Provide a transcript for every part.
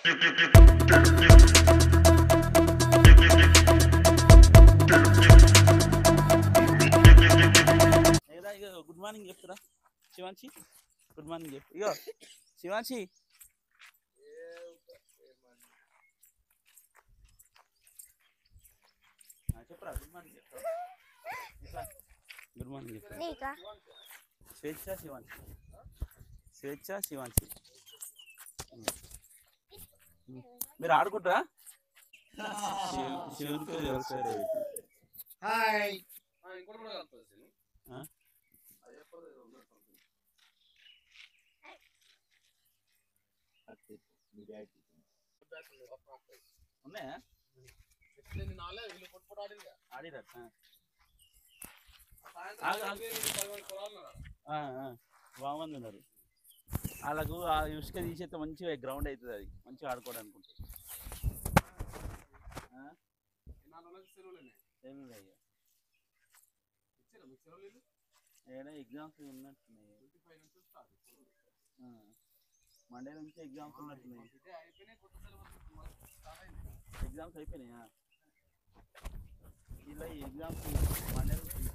Good morning చెప్తారా Shivanshi? Good morning చెప్పు. ఇగో శివాంశి, చెప్పురా. గుడ్ మార్నింగ్ చెప్తారా? గుడ్ మార్నింగ్ చెప్తా. స్వేచ్ఛ శివాంశి, స్వేచ్ఛ శివాంశి. మీరు ఆడుకుంటారా? శివునికి హాయ్ ఉన్నాయా? బాగుంది ఉన్నారు. వాళ్ళకు ఆ ఇసుక తీసేస్తే మంచిగా గ్రౌండ్ అవుతుంది, అది మంచిగా ఆడుకోవడానికి ఉంటుంది. ఏడా ఎగ్జామ్స్ ఉన్నట్టున్నాయి, మండే నుంచి ఎగ్జామ్స్ ఉన్నట్టున్నాయి. ఎగ్జామ్స్ అయిపోయినాయా? ఇలా ఎగ్జామ్స్ మండే నుంచి.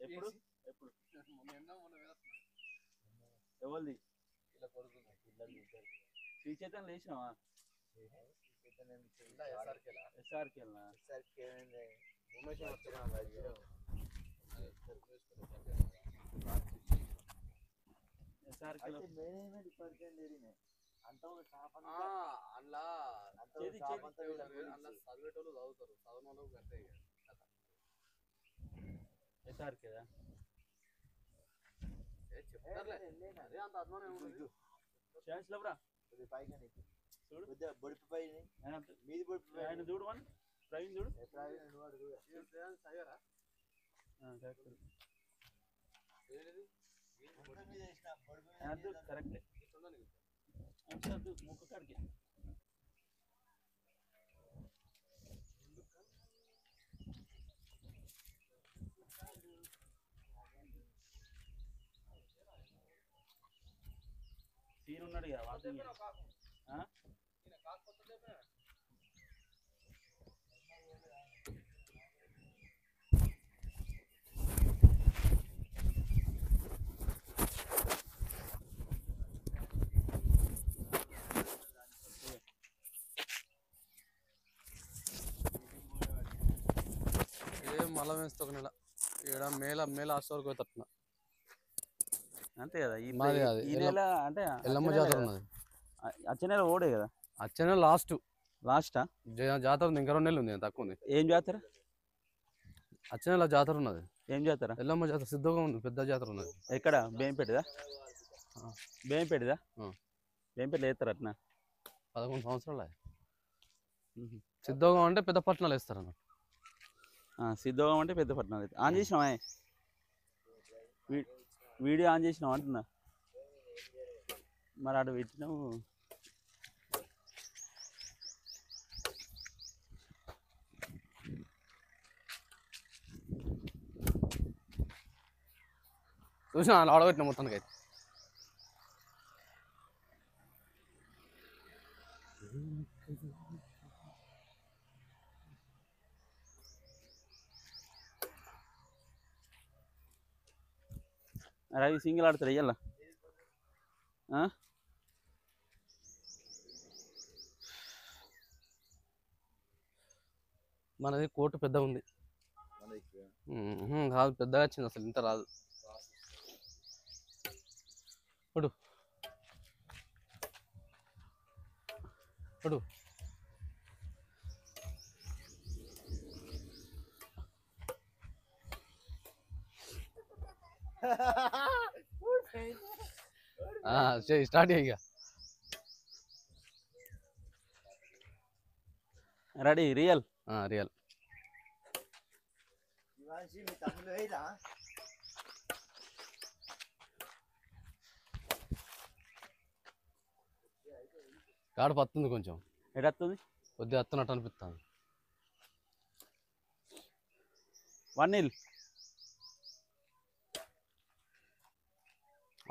ఎప్పుడు ఎప్పుడు ఎవరిది? శ్రీచేతన్ లేచినావా? ఎస్ఆర్కి వెళ్ళినా? ఎస్ఆర్కి ఎస్ఆర్కేదా? ఆయన చూడు, మన ప్రవీణ్ చూడు. కరెక్టే, ముక్క కాడికి. సీన్ ఉన్నాడు కదా వాకింగ్. మళ్ళా వేస్తే ఒక నెల ఇక్కడ మేల వరకు తట్టున అంతే కదా. ఈ నెల అంటే ఎల్లమ్మ జాతర ఉన్నది, వచ్చే నెల ఓడే కదా. వచ్చే నెల లాస్టా జాతర ఉంది, ఇంకా 2 నెలలు ఉంది, తక్కువ ఉంది. ఏం జాతర? వచ్చే నెల జాతర ఉన్నది. ఏం జాతర? ఎల్లమ్మ జాతర సిద్ధంగా ఉంది, పెద్ద జాతర ఉన్నది. ఎక్కడ? బేంపేటదా? బేంపేటదా? బేంపేటలో వేస్తారు అట్నా? 11 సంవత్సరాలు. సిద్ధంగా అంటే పెద్ద పట్టణాలు వేస్తారు అన్నట్టు. సిద్ధంగా అంటే పెద్ద పట్టణాలు అయితే. ఆన్ చేసినావా? వీడియో ఆన్ చేసినావు అంటున్నా. మరి అటు పెట్టినావు. చూసినా ఆడగొట్టిన మొత్తానికి అయితే. రవి సింగిల్ ఆడతాడు ఇయ్యాల. మనది కోర్టు పెద్దగా ఉంది కాదు, పెద్దగా వచ్చింది, అసలు ఇంత రాదు. ఇప్పుడు ఇప్పుడు స్టార్ట్ ఇక. రెడీ? Real real. కాడ పత్తుంది కొంచెం. ఎటు వస్తుంది? కొద్దిగా వస్తున్నట్టు అనిపిస్తుంది. 1-0.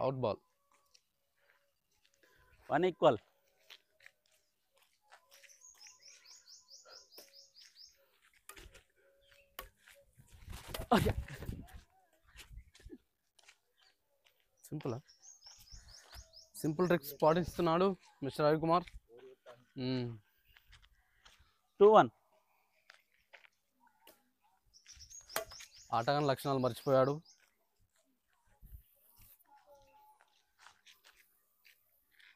Out ball. 1 equal. Simple tricks పాటిస్తున్నాడు మిస్టర్ రవికుమార్. 2-1. ఆటగాని లక్షణాలు మర్చిపోయాడు.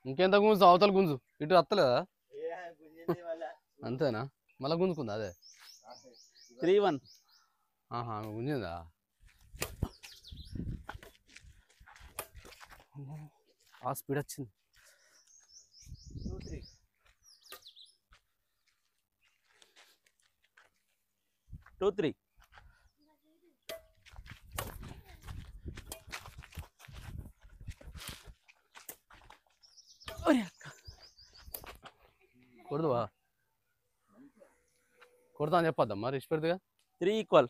ఇంకెంత గుంజు, అవతల గుంజు, ఇటు అత్తలేదా? అంతేనా? మళ్ళీ గుంజుకుందా అదే? 3-1. ఆహా, గుంజిందా? ఆ స్పీడ్ వచ్చింది. 2-3. కొడదువా? కొడతా అని చెప్పొద్దా మరి? ఇష్టపెడుతుగా. 3 equal.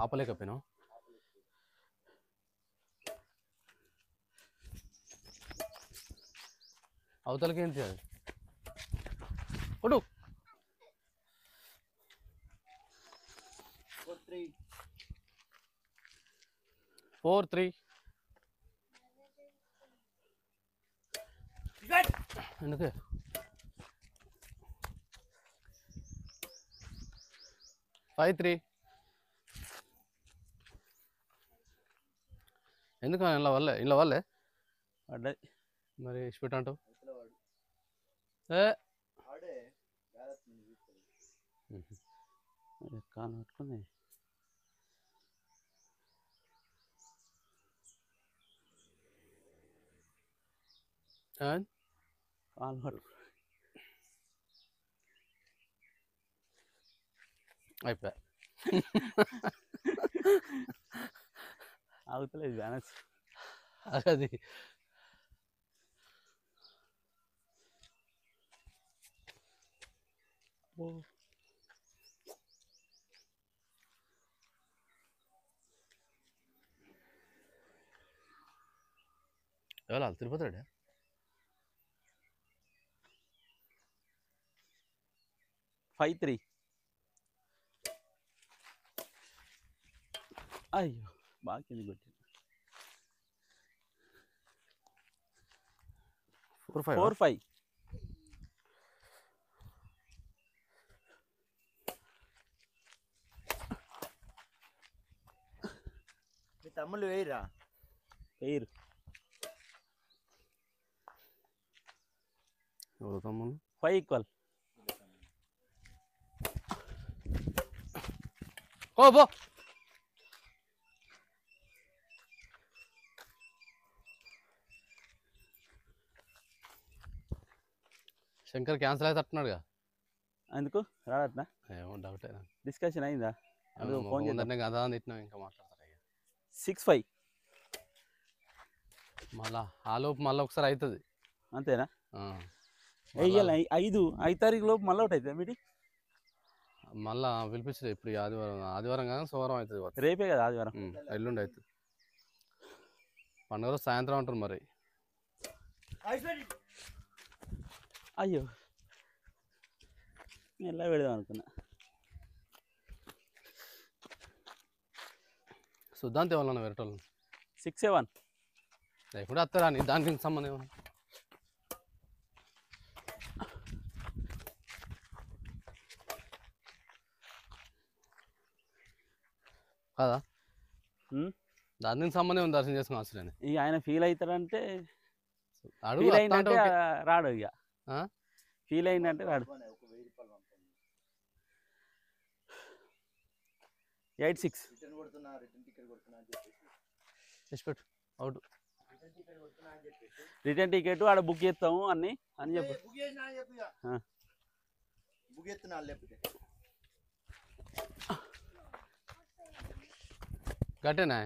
ఆపలేకపోయినా. అవతలకి ఏంటి అది? కొడు. 4-3. ఎందుకే? 5-3. ఎందుకు ఇలా వల్లే పడ్డది మరి ఇష్టపెట్ట అంటావు? కాలు పట్టుకుంది. కాలు పట్టు అయిపోయా. ఆగుతలేదు బ్యాలెన్స్. అది ఎవరు తిరుపతి? 5-3. అయ్యో బాగా కింద కొట్టింది. 4-5. మీ తమ్ముళ్ళు వేయరా? వేయరు. ఎవరు తమ్ముడు? 5 equal. ఓ బో. శంకర్ క్యాన్సిల్ అయితే అట్టున్నాడుగా. ఎందుకు రాడట్నా? ఏమో డౌటే. డిస్కషన్ అయిందా? ఫోన్ చేద్దాం. కదా తిట్టినా ఇంకా మాట్లాడతారు. 6-5. మళ్ళా ఆలోపు మళ్ళీ ఒకసారి అవుతుంది. అంతేనా? వెయ్యాలి. 5 తారీఖు లోపు మళ్ళీ ఒకటి అవుతుంది మీటింగ్. మళ్ళా పిలిపించలేదు. ఇప్పుడు ఆదివారం కానీ సోమవారం అవుతుంది. రేపే కదా ఆదివారం. ఎల్లుండి అవుతుంది. పండుగ రోజు సాయంత్రం అంటారు మరి. అయ్యో ఎలా పెడదాం అనుకున్నా. సుద్దాంతి ఎవరన్నా వేరేటోళ్ళు. 6-7. ఎప్పుడు వస్తారా నీ దానికి సంబంధం ఏమన్నా కదా? దానికి సంబంధం ఉంది. దర్శనం చేసుకుని వస్తున్నాను. ఇక ఆయన ఫీల్ అవుతాడంటే అడుగు. రాడు. ఇక ఫీల్ అయిందంటే రాడు. 8-6. అవుట్. రిటర్న్ టికెట్ ఆడ బుక్ చేస్తాము అని చెప్పు. గట్టేనా?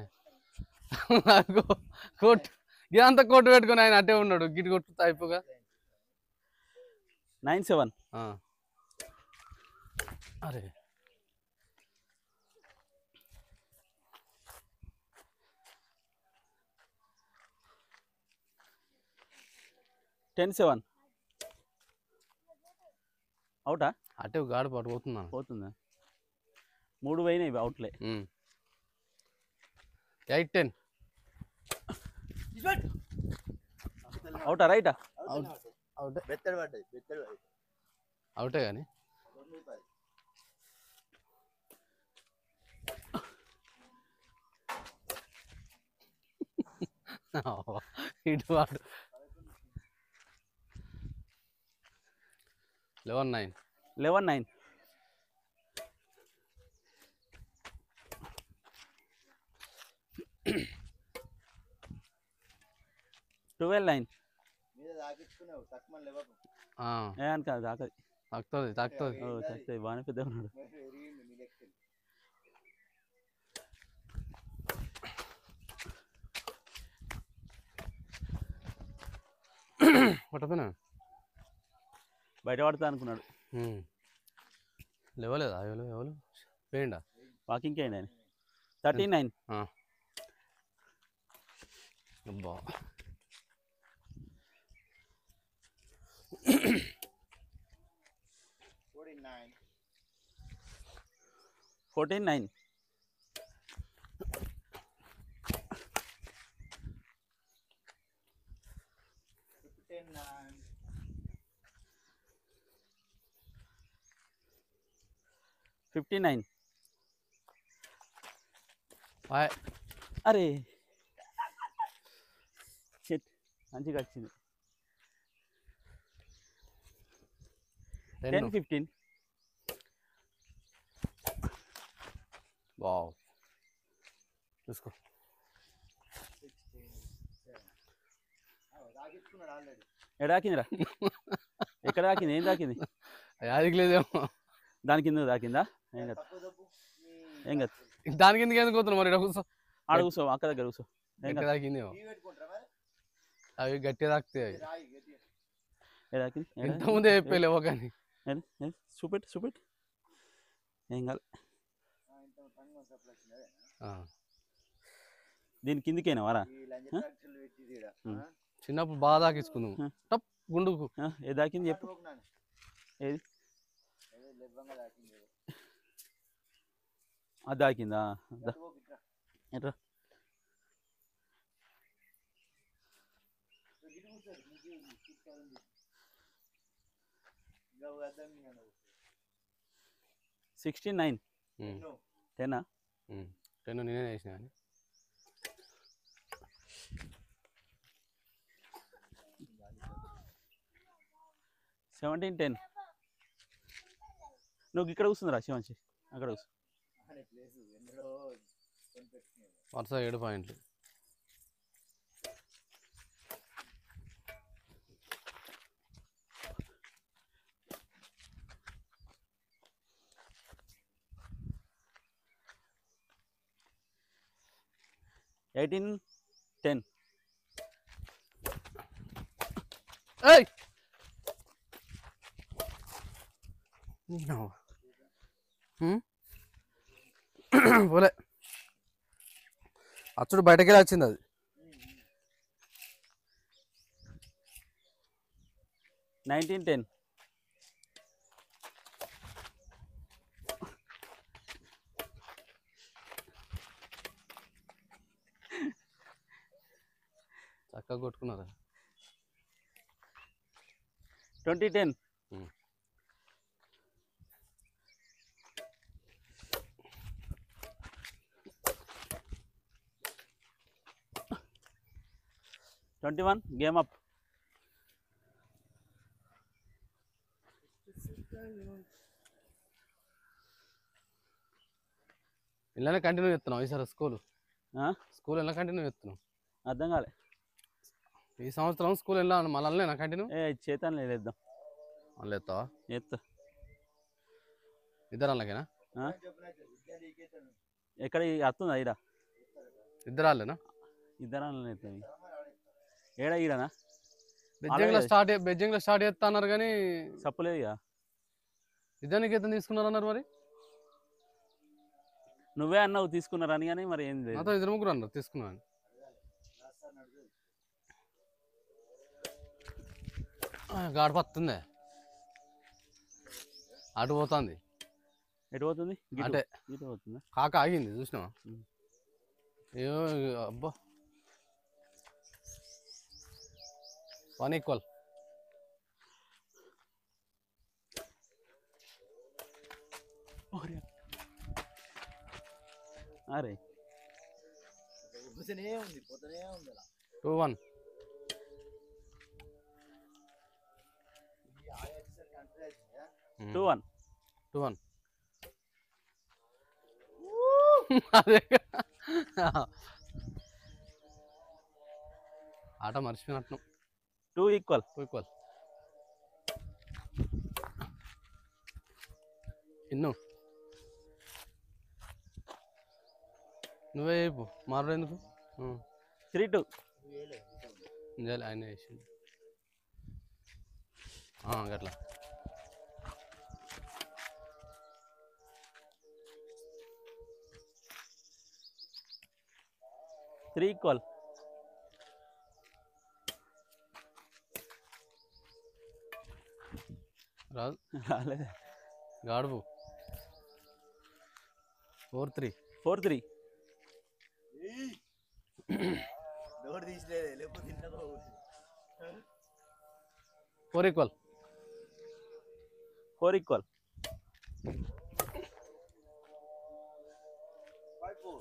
కోట్ ఇదంతా కోట్ పెట్టుకుని ఆయన అట్టే ఉన్నాడు. గిటి కొట్టు అయిపోగా. 9-7. అరే 10-7 అవుటా అటే గాడి పట్టుకుపోతున్నాను. పోతుందా 3 పోయినాయి అవుట్లే. 8-10 అవుటా రైటా అవుటే బెత్తడి పడ్డది అవుటే కానీ ఇటు వాడు 11-9 11-9 12-9 మీద తాకించుకున్నావు తక్కువ లేవకు ఏ అని కాదు తాకది తాకుతుంది తాకుతుంది బాగానే పెద్దగా ఉన్నాడు. ఎరిగింది నీ లెక్కలు. కొట్టపోయినా బయట పడతా అనుకున్నాడు. లేవలేదా ఎవరు పోయిండా వాకింగ్కి అయింది ఆయన. 13-9 అబ్బా 14-9 15-9 అరే షిట్ మంచిగా వచ్చింది. 10-15 వావ్ చూసుకో తాకించుకున్నాడు ఆల్రెడీ. ఎడాకిందిరా ఎక్కడ దాకింది ఏం దాకింది యాదికి లేదేమో దాని కింద దాకిందా ఏం కాదు తప్పు తప్పు ఏం కాదు దానికి ఎందుకు ఎందుకు పోతున్నావు మరి కూర్చో ఆడ కూర్చో అక్క దగ్గర కూర్చో ఏం గట్టి కాదు. తాకిందేమో టీ పెట్టుకుంటారా మరి అవి గట్టిగా తాకుతాయి అవి. రాయి గట్టిగా. ఏ దాకింది ఇంతకుముందే చెప్పలేవో కానీ చూపెట్టు ఏం కాదు. ఇంత పని సప్లై వచ్చింది దీని కిందికేనా వారా ఈ లంచ ఫ్యాక్టరీలు పెట్టి తీడ. చిన్నప్పుడు బాగా తాకించుకుందాం టప్ గుండుకు ఏ దాకింది చెప్పు పోకున్నాను. ఏది ఏదో లెవ్వంగా తాకింది ఏదో. అది దాకిందా పోకు ఇట్రా. ఎట్రా గిరి కూర్చోరు. నీకు కూర్చోవాలి. ఇంకా అర్థం నేను 16-9 10 10 నేనే వేసిన కానీ 17-10 నువ్వు ఇక్కడ కూర్చుందిరా శివాంశి అక్కడ కూర్చో. అనే ప్లేస్ ఎందులో కనిపెట్టుకునేది. వరుస 7 పాయింట్లు. $18-10 ఏయ్ పోలే అచ్చుడు బయటకెళ్ళి వచ్చింది అది. 19-10 చక్కగా కొట్టుకున్నారా 20-10 21 game up. ఇలానే కంటిన్యూ చేస్తున్నావు ఈసారి స్కూల్ ఎలా కంటిన్యూ చేస్తున్నావు అర్థం కాలే ఈ సంవత్సరం స్కూల్ ఎలా మళ్ళీ నా కంటిన్యూ చేతాను లేద్దాం మళ్ళీ ఎత్తావా ఎత్తా ఇద్దరు అలాగేనా ఎక్కడ వస్తుందా ఈడ ఇద్దరు వాళ్ళేనా ఇద్దరు ఎత్తుంది ఏడా ఈడనా బెజ్జింగ్లో స్టార్ట్ చేస్తా అన్నారు కానీ చెప్పలేదు ఇక ఇద్దరికి ఎంత తీసుకున్నారు అన్నారు మరి నువ్వే అన్నావు తీసుకున్నారని కానీ మరి ఏం లేదు నాతో 2 అన్నారు తీసుకున్నాను గాడి పత్తుందే అటు పోతుంది ఎటు పోతుంది అంటే ఇటు పోతుందా కాక ఆగింది చూసినావా ఏమో అబ్బా 1 ఈక్వల్ అరే పోతూనే ఉంది అలా 2-1 ఈ ఆయాక్సర్ కంట్రీ అవుతుందా 2-1 2-1 అదే ఆట మర్చిపోయినట్టు 2 ఈక్వల్ 2 ఈక్వల్ ఇన్ను నువ్వే చెప్పు మారు ఎందుకు 3-2 నిజాలి ఆయన వేసిండు గట్లా త్రీ ఈక్వల్ రాదు రాలేదు గాడుపు 4-3 4-3 డోర్ తీసలేదే లేకపోతే ఇంట్లో 4 ఈక్వల్ 4 ఈక్వల్ 5-4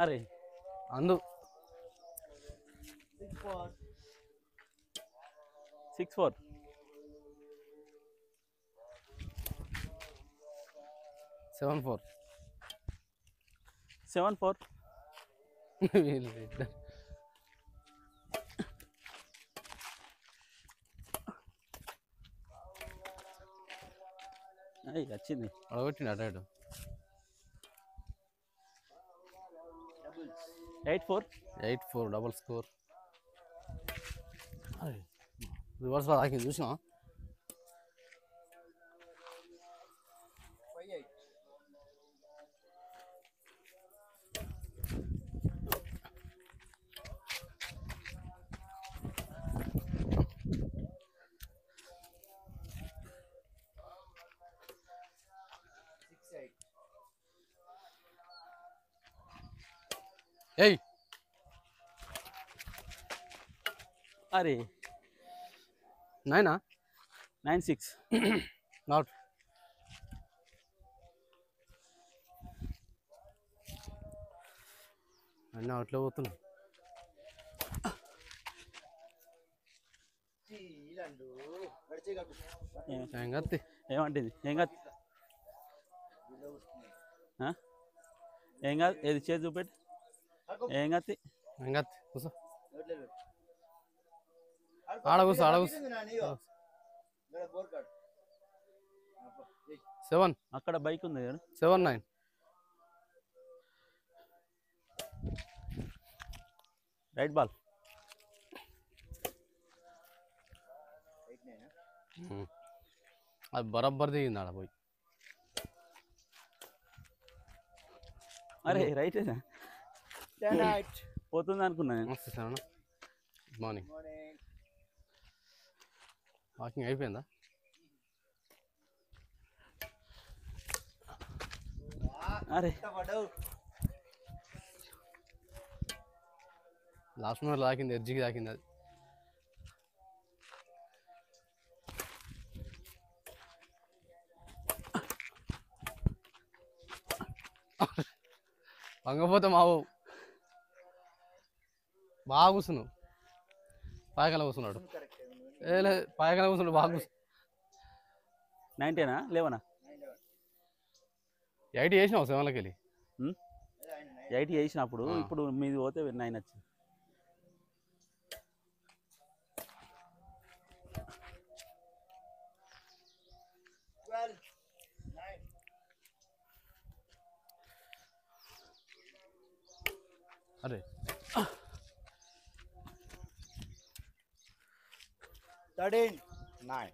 అరే అందు 6-4 6-4 7-4 7-4 వీళ్ళు ఇద్దరు అయ్యి వచ్చింది అడగొట్టిండు అటు ఇటు 8-4 డబుల్ స్కోర్ రివర్స్ తాకింది చూసినా 5-8 6-8 ఏయ్ అరే నైనా 9-6 నాట్ అన్నీ అవుట్లో పోతున్నాయి చీలండు గడిచే కాకు ఏం కత్తి ఏమంటుంది ఏం కాదు వీళ్ళు వస్తున్నాయి ఏం కాదు ఏది చేతి చూపెట్టి ఏం కాదు ఏం కత్తి కూర్చో ఎవట్లేదు ఆడ కూర్చో, ఆడ కూర్చో. బోర్ కార్డ్ 7 అక్కడ బైక్ ఉంది కదా 7-9 రైట్ బాల్ 8-9 అది బరబ్బర్ దిగింది ఆడ పోయి అరే రైట్ Tonight. పోతుంది అనుకున్నా నేను నమస్తే sir good morning Morning. Walking అయిపోయిందా అరే లాస్ట్ మినిట్ తాకింది ఎడ్జికి తాకింది అది వంగపోతే మావు బాగా కూర్చున్నావు పాయకాల కూర్చున్నాడు ఏ లేదు పాయకాల కూర్చున్నాడు బాగా కూర్చు 90నా 11నా 80 వేసినావు 7లకి వెళ్ళి 80 వేసినప్పుడు ఇప్పుడు మీది పోతే 9 వచ్చింది అరే 13-9.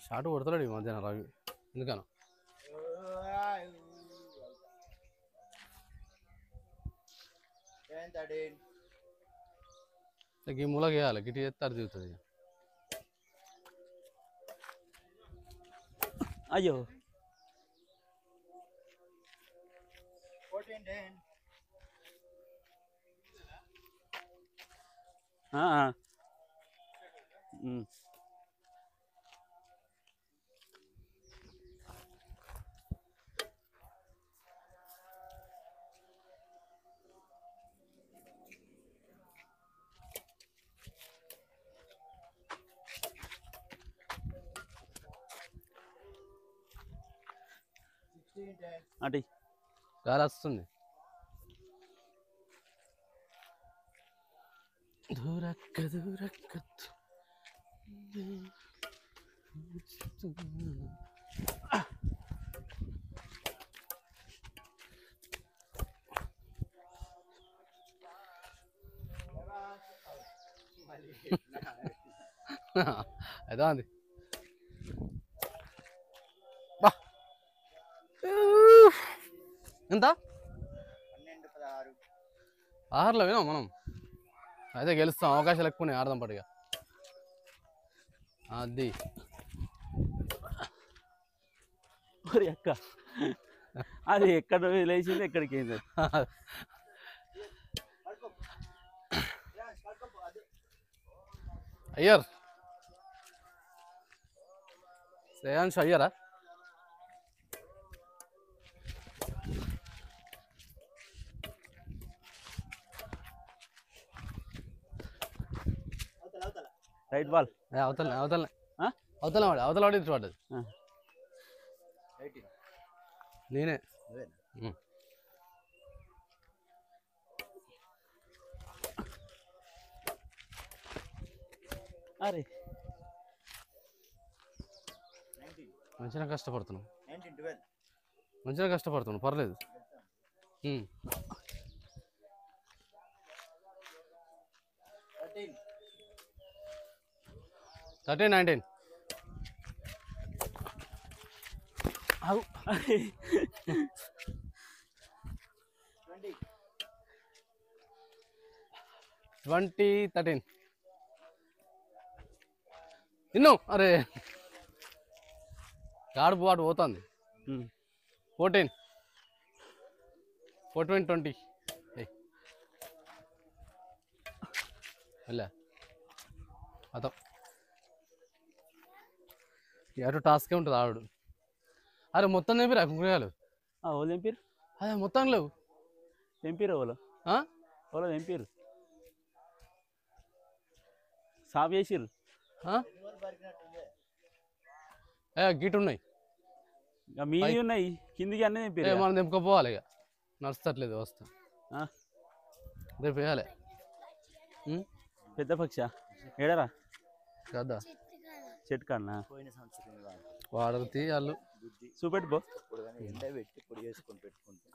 షార్ట్ కొడతాడు ఈ మధ్యాహ్నం రవి ఎందుకన్నా 10, 13. ఈ మూలకి వేయాలి గిటి చేస్తే అటు దిగుతుంది ఇక. అయ్యో 14, 10. ఆ, ఆ. ఉమ్. అటు గాలి వస్తుంది దూరక్క దూరక్క అయితే అంది బా ఎంత 12, 16. ఆరులో వినాం మనం అయితే గెలుస్తాం అవకాశాలు ఎక్కువ ఉన్నాయి ఆడదాం పట్టుగా అది మరి అక్క అది ఎక్కడ లేచింది ఎక్కడికి అయింది అయ్యర్ శ్రేయాంశ్ అయ్యరా రైట్ బాల్ అవతలనే అవతలనే ఆ? అవతల వాడు అవతల వాడి ఇటు పడ్డది 18. నేనే నువ్వేనా? ఉమ్. అరే 19, మంచిగా కష్టపడుతున్నాం 19, 12. మంచిగా కష్టపడుతున్నాం పర్లేదు 13. 13, 19 అవు 20. 20, 13 ఇన్ను అరే గాడుపు వాడు పోతుంది 14, 14, 20 వెళ్ళా అత అటు టాస్కే ఉంటుంది ఆవిడు అరే మొత్తం తెంపిరా కుంకురకాయలు ఓలు తెంపిరు అదే మొత్తం లేవు తెంపిరు ఓలో ఆ? ఓలో తెంపిరు సాఫ్ చేసిర్రు ఆ? గిట్ ఉన్నాయి ఇక మీవి ఉన్నాయి కిందికి అన్నీ తెంపిరు మనం తెంపుకోపోవాలి ఇక నడుస్తట్లేదు వస్తా ఆ? రేపు వేయాలి పెద్ద పక్ష ఏడరా కదా చెట్టు కన్నా పోయిన సంవత్సరం ఇవాళ వాడలు తీయాలు బుద్ధి చూపెట్టు పో ఇప్పుడు కానీ ఎండ పెట్టి పొడి చేసుకొని పెట్టుకుంటాం.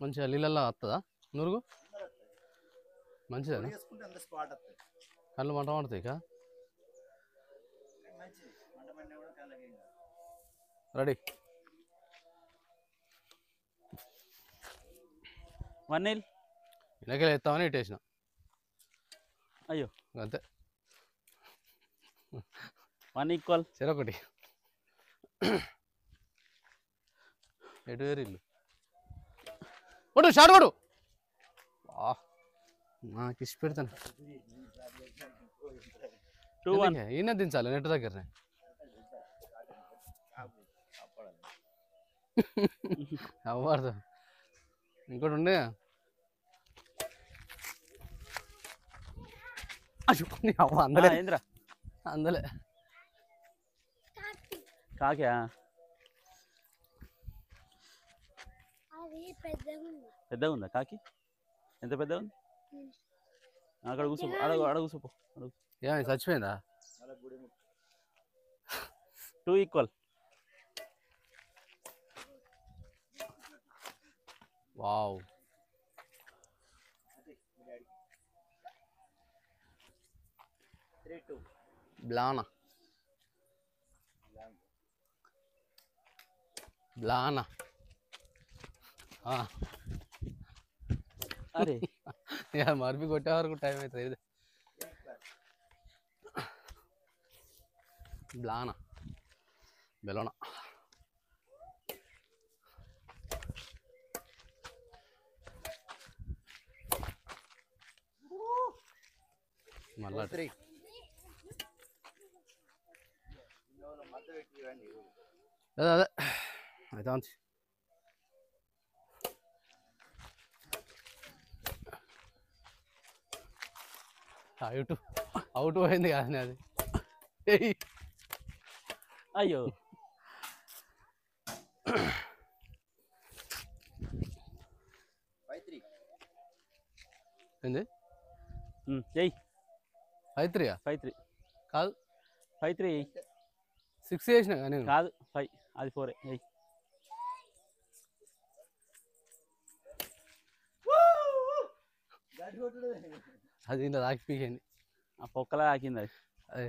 మంచిగా నీళ్ళల్లో వస్తుందా నురుగు మంచిదా పొడి చేసుకుంటే అంత స్పాట్ వస్తుంది. కళ్ళు మంట పడుతాయి ఇక మంచిది మంట పడినా కూడా కళ్ళకి ఏం కాదు. రెడీ 1 nil వెనకలు ఎత్తామని ఇటేసిన అయ్యో అంతే 1 equal చెరొకటి ఎటు వేరు ఇల్లు కొడు షాట్ కొడు నాకు ఇష్ట పెడతాను 2-1 ఈయన దించాలి నెట్ దగ్గరనే అవ్వదు ఇంకోటి ఉండే అవ్వ అందలే ఏంద్రా అందలే కాకా అది పెద్దగా ఉంది. పెద్దగా ఉందా కాకి ఎంత పెద్దగా ఉంది అక్కడ కూర్చో అడుగు అడుగు కూర్చోపో అడుగు ఏమి చచ్చిపోయిందా మళ్ళీ గుడి ముక్క 2 equal వావ్ 3-2. బ్లానా బ్లానా అరే ఇక మరిపి కొట్టే వరకు టైం అవుతుంది ఇది బ్లానా బెలోనా మళ్ళా త్రీ మధ్య పెట్టి ఇవ్వండి అదే అదే అయితే అంతే అవుట్ పోయింది కానీ అది అయ్యో ఫైవ్ త్రీ ఏంది చెయ్యి 5-3 5-3 కాదు 5-3 6 చేసిన కానీ నేను కాదు 5 అది 4 చెయ్యి అది ఇంట్లో తాకిపోయింది ఆ పొక్కలా తాకింది అది అదే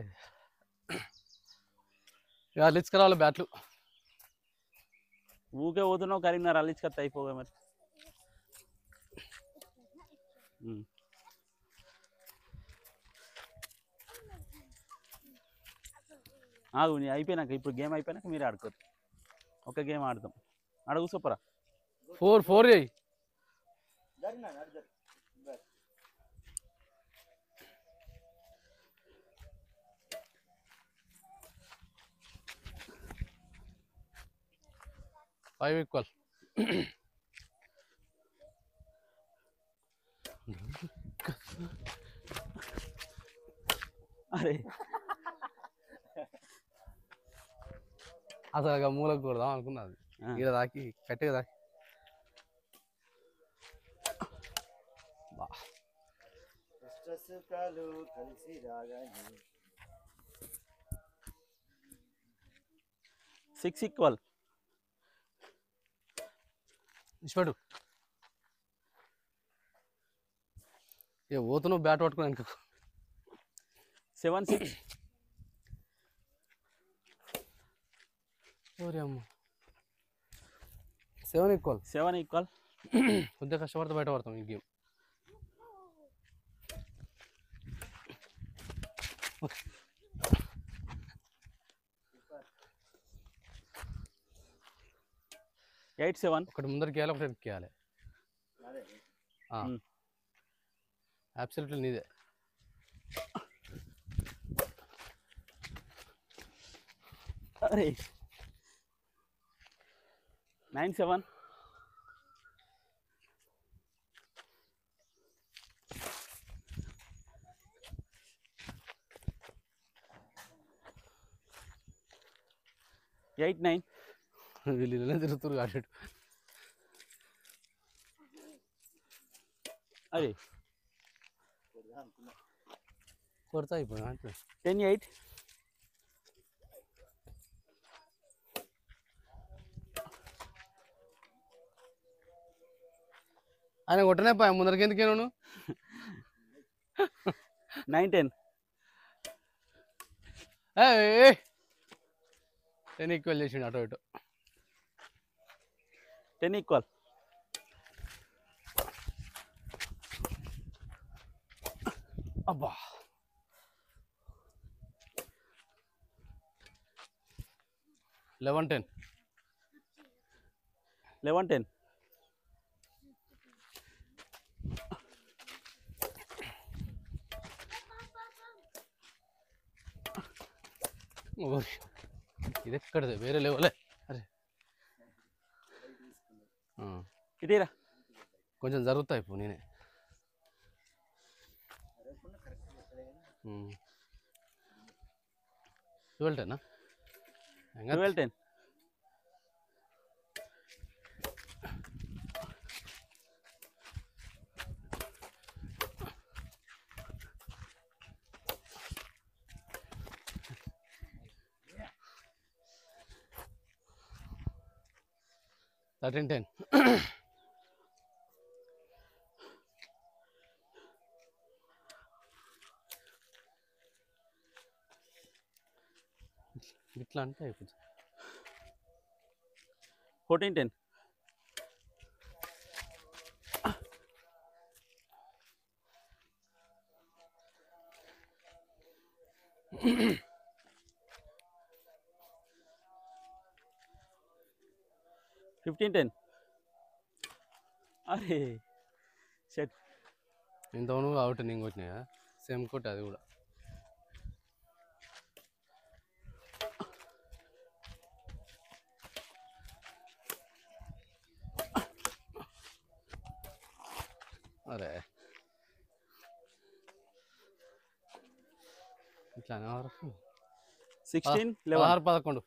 ఇక అల్లించుకురావాలి బ్యాట్లు ఊకే పోతున్నావు కరీంనగర్ అల్లించుకొత్త అయిపోగా మరి ఆగు నీ అయిపోయినాక ఇప్పుడు గేమ్ అయిపోయినాక మీరు ఆడుకోరు ఒక గేమ్ ఆడతాం అడుగు సూపరా 4 చేయి జరిగినా నడు 5 ఈక్వల్ అరే అసలు ఇక మూలకు కొడదాం అనుకున్నది ఇక్కడ తాకి కట్టిగా తాకి సుఖాలు కలిసి రాగానే 6 ఈక్వల్ ఇష్టపడు ఇక పోతున్నావు బ్యాట్ పట్టుకుని వెనక 7-6 ఓరే అమ్మ 7 ఈక్వల్ 7 ఈక్వల్ కొద్దిగా కష్టపడితే బయట పడతాం ఈ గేమ్ ఎయిట్ 7 ఒకటి ముందరికి వేయాలి ఒకటి వెనక్కి వేయాలి అబ్సల్యూట్లీ నీదే అరే 9-7 8-9 వీళ్ళు ఇలా తిరుగుతురు కాదు అరే కొడతా అయిపోయినా 10-8 ఆయన కొట్టనే పోయా ముందరికి ఎందుకే నువ్వు 9-10 10 ఈక్వల్ చేసిండు అటు ఇటు 10 ఈక్వల్ అబ్బా 11-10 11-10 ఇది ఎక్కడది వేరే లేవలే అరే ఇటీరా కొంచెం జరుగుతాయి ఇప్పుడు నేనే 12-10 12-10 13-10 ఇట్లా అంటే అయిపోతుంది 14-10 15-10. అరే షట్. ఇంతవరకు అవుట్ నేను కొట్టినా సేమ్ కొట్టి అది కూడా. అరే ఇట్లానే వరకు 16-11.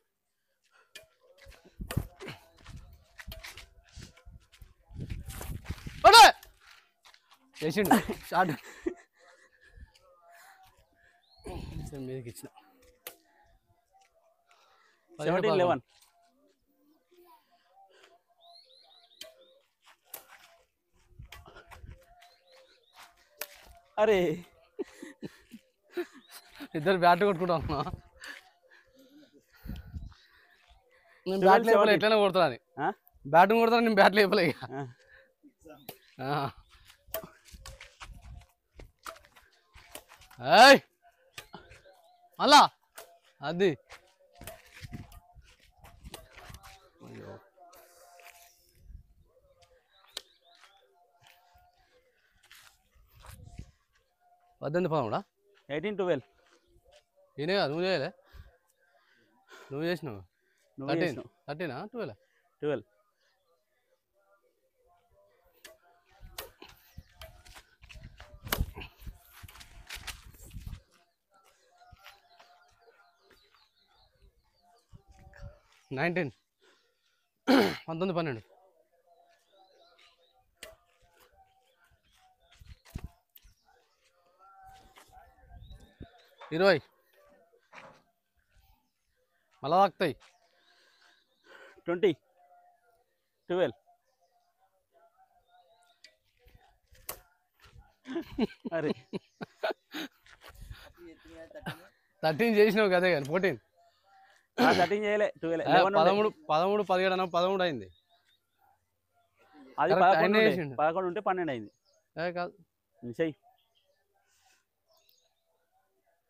11. చేసిండు షార్ట్ మీదకి ఇచ్చిన. 17-11. అరే ఇద్దరు బ్యాట్ కొట్టుకుంటాం. నేను బ్యాట్ లేపలే ఎట్లయినా కొడతాను. బ్యాటింగ్ కొడతాను నేను బ్యాట్ లేపలే. అలా అది అయ్యో 18-13. 18-12. ఈయనే కాదు నువ్వు చేయలే. నువ్వు చేసినావు. 13, 12. 12. $19. 19-12. $20. మళ్ళా తాకుతాయి. 20-12. అరే 13 చేసినావు కదే కానీ 14. 13 చేయలే 12. 13, 17 అన్న 13 అయింది. అది Correct, 11 చేసిండు. 11 ఉంటే 12 అయింది. కాదు చెయ్యి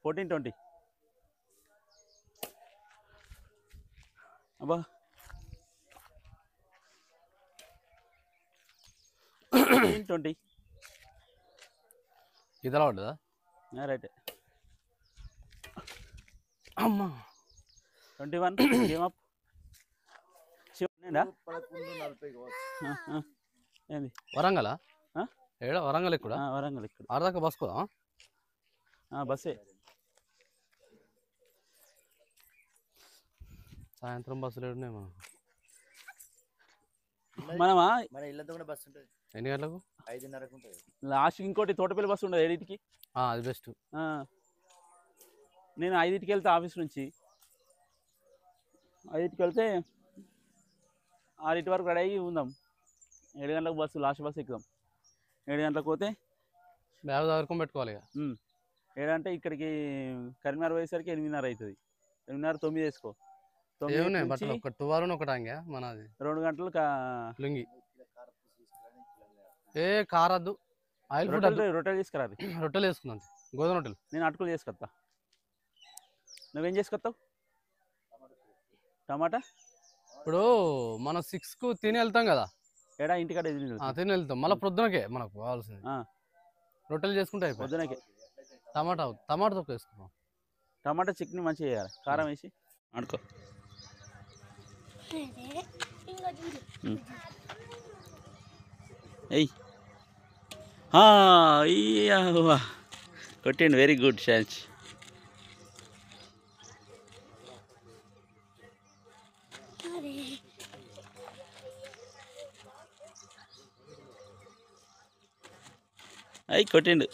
14-20. అబ్బా 15-20. ఇతర పడ్డదా రైట్. అమ్మా 21. Game up. 11:40 ఏంది వరంగలా ఏడా వరంగల్ ఇక్కడ వరంగల్ ఇక్కడ ఆడదాకా బస్కోదా బస్సే. సాయంత్రం బస్సులు ఏడున్నాయి మనకు. మనమా మన ఇళ్ళతో కూడా బస్సు ఉంటుంది. ఎన్ని గంటలకు 5:30కు ఉంటుంది. లాస్ట్ ఇంకోటి తోటపల్లి బస్సు ఉండదు 7కి. అది బెస్ట్. నేను 5కి వెళ్తే ఆఫీస్ నుంచి 5కి వెళ్తే 6 వరకు రెడీ అయ్యి ఉందాం. 7 గంటలకు బస్సు లాస్ట్ బస్సు ఎక్కుదాం. 7 గంటలకు పోతే బ్యాగ్ చదువుకొని పెట్టుకోవాలి. 7 అంటే ఇక్కడికి కరీంనగర్ పోయేసరికి 8:30 అవుతుంది. 8:30 9 వేసుకో. ఏమున్నాయి బట్టలు ఒక 12 ఒకటి అంగా మనది 2 గంటలు లుంగి. ఏ కారద్దు ఆయిల్ ఫుడ్ రొట్టెలు తీసుకురాదు. రొట్టెలు వేసుకున్నాను గోధుమ రొట్టెలు. నేను అటుకులు చేసుకొస్తా. నువ్వేం చేసుకొస్తావు? టమాటా. ఇప్పుడు మనం 6కు తిని వెళ్తాం కదా. ఏడా ఇంటికాడ తిని వెళ్తాం మళ్ళీ ప్రొద్దునకే మనకు కావాల్సింది. రొట్టెలు చేసుకుంటే అయిపోయి పొద్దునకే టమాటా తొక్క వేసుకుంటాం. టమాటా చట్నీ మంచిగా చేయాలి కారం వేసి ఆడుకో. కొట్టిండు. Very good chance. అయ్యి కొట్టిండు.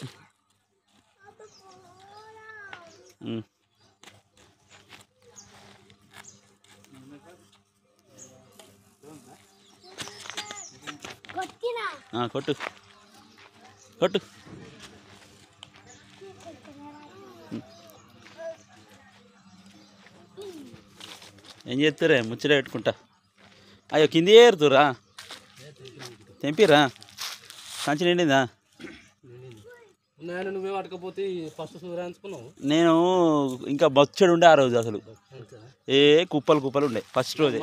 కొట్టు కొట్టు. ఏం చేస్తురే ముచ్చట పెట్టుకుంటా. అయ్యో కింది ఏరుతురా తెంపిరా. కంచి నిండిందా? నేను నువ్వే పట్టుకపోతే ఫస్ట్ సూర్యాంచుకున్నావు. నేను ఇంకా బొచ్చడు ఉండే ఆ రోజు అసలు ఏ కుప్పలు కుప్పలు ఉండే ఫస్ట్ రోజే.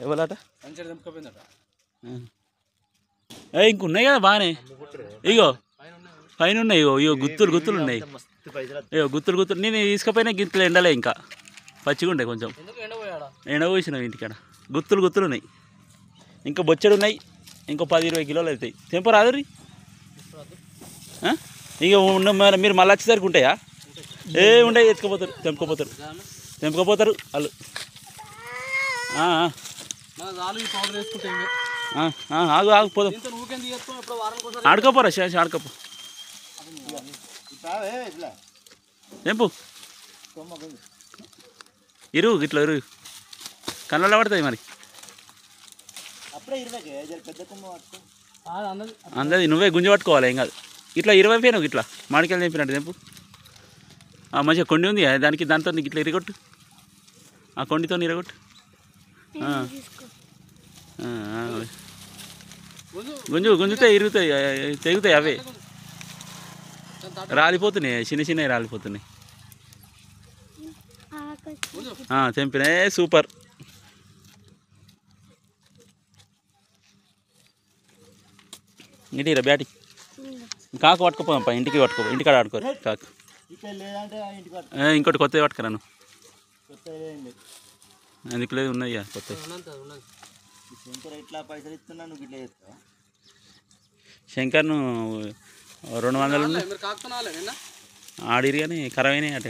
ఎవరట ఇంకున్నాయి కదా బాగానే. ఇగో పైన ఉన్నాయి. ఇగో గుత్తులు గుత్తులు ఉన్నాయి. ఇగో గుత్తులు గుత్తులు నేను తీసుకుపోయినా గిత్తులు ఎండలే ఇంకా పచ్చిగా ఉండే కొంచెం ఎండ పోసినావు ఇంటికాడ. గుత్తులు గుత్తులు ఉన్నాయి ఇంకా బొచ్చడు ఉన్నాయి. ఇంకో 10-20 కిలోలు అవుతాయి. తెంపరాదు రీ ఇక మీరు మళ్ళీ వచ్చేసరికి ఉంటాయా? ఏ ఉంటాయి ఎత్తుకుపోతారు తెంపుకోపోతారు వాళ్ళు. ఆగు ఆగు పోదాం ఆడుకోపోరా శేష ఆడుకోపో తెంపు ఇరుగు ఇట్లా ఇరుగు కళ్ళలో పడుతుంది మరి. అందది నువ్వే గుంజ పట్టుకోవాలి ఏం కాదు. ఇట్లా 20 పోయినావు ఇట్లా మామిడికాయలు తెంపినట్టు తెంపు. మంచిగా కొండి ఉంది దానికి దాంతో నీకు ఇట్లా ఇరగొట్టు. ఆ కొండితో ఇరగొట్టు. గుంజుతే ఇరుగుతాయి తెగుతాయి అవే రాలిపోతున్నాయి చిన్న చిన్నవి రాలిపోతున్నాయి. తెంపినా సూపర్. ఇంటికి బ్యాటి కాకు పట్టుకోపోదాంపా ఇంటికి పట్టుకో ఇంటికాడ ఆడుకోరు కాకు. ఇంకోటి కొత్తది పట్టుకురాను ఎందుకు లేదు ఉన్నాయి కొత్త. శంకర్ను 200 ఆడిరు కానీ ఖరాబ్ అయినాయి అటే.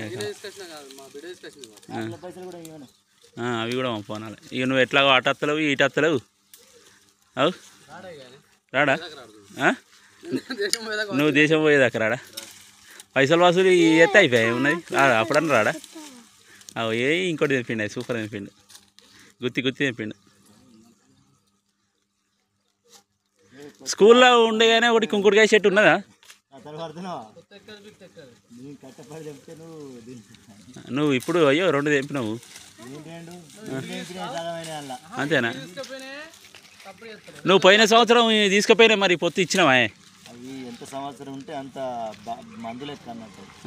అవి కూడా పోనాలి. ఇక నువ్వు ఎట్లాగో అటు వస్తలేవు ఇటు వస్తలేవు. అవు రాడా నువ్వు దేశం పోయేదాకా రాడా? పైసలు వసూలు ఎత్తే అయిపోయాయి ఉన్నది రాడా? అప్పుడన్నా రాడా? అవు ఇంకోటి తెంపిండు సూపర్ తెంపిండు గుత్తి గుత్తి తెంపిండు. స్కూల్లో ఉండేగానే ఒకటి కుంకుడుకాయ చెట్టు ఉన్నదా? నువ్వు ఇప్పుడు అయ్యో 2 తెంపినావు అంతేనా? నువ్వు పోయిన సంవత్సరం తీసుకుపోయినా మరి పొత్తు ఇచ్చినావా? ఎంత సంవత్సరం ఉంటే అంత మందులు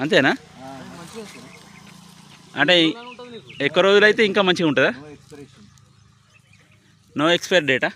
అంతేనా? అంటే ఎక్కువ రోజులైతే ఇంకా మంచిగా ఉంటుందా? No expiry data?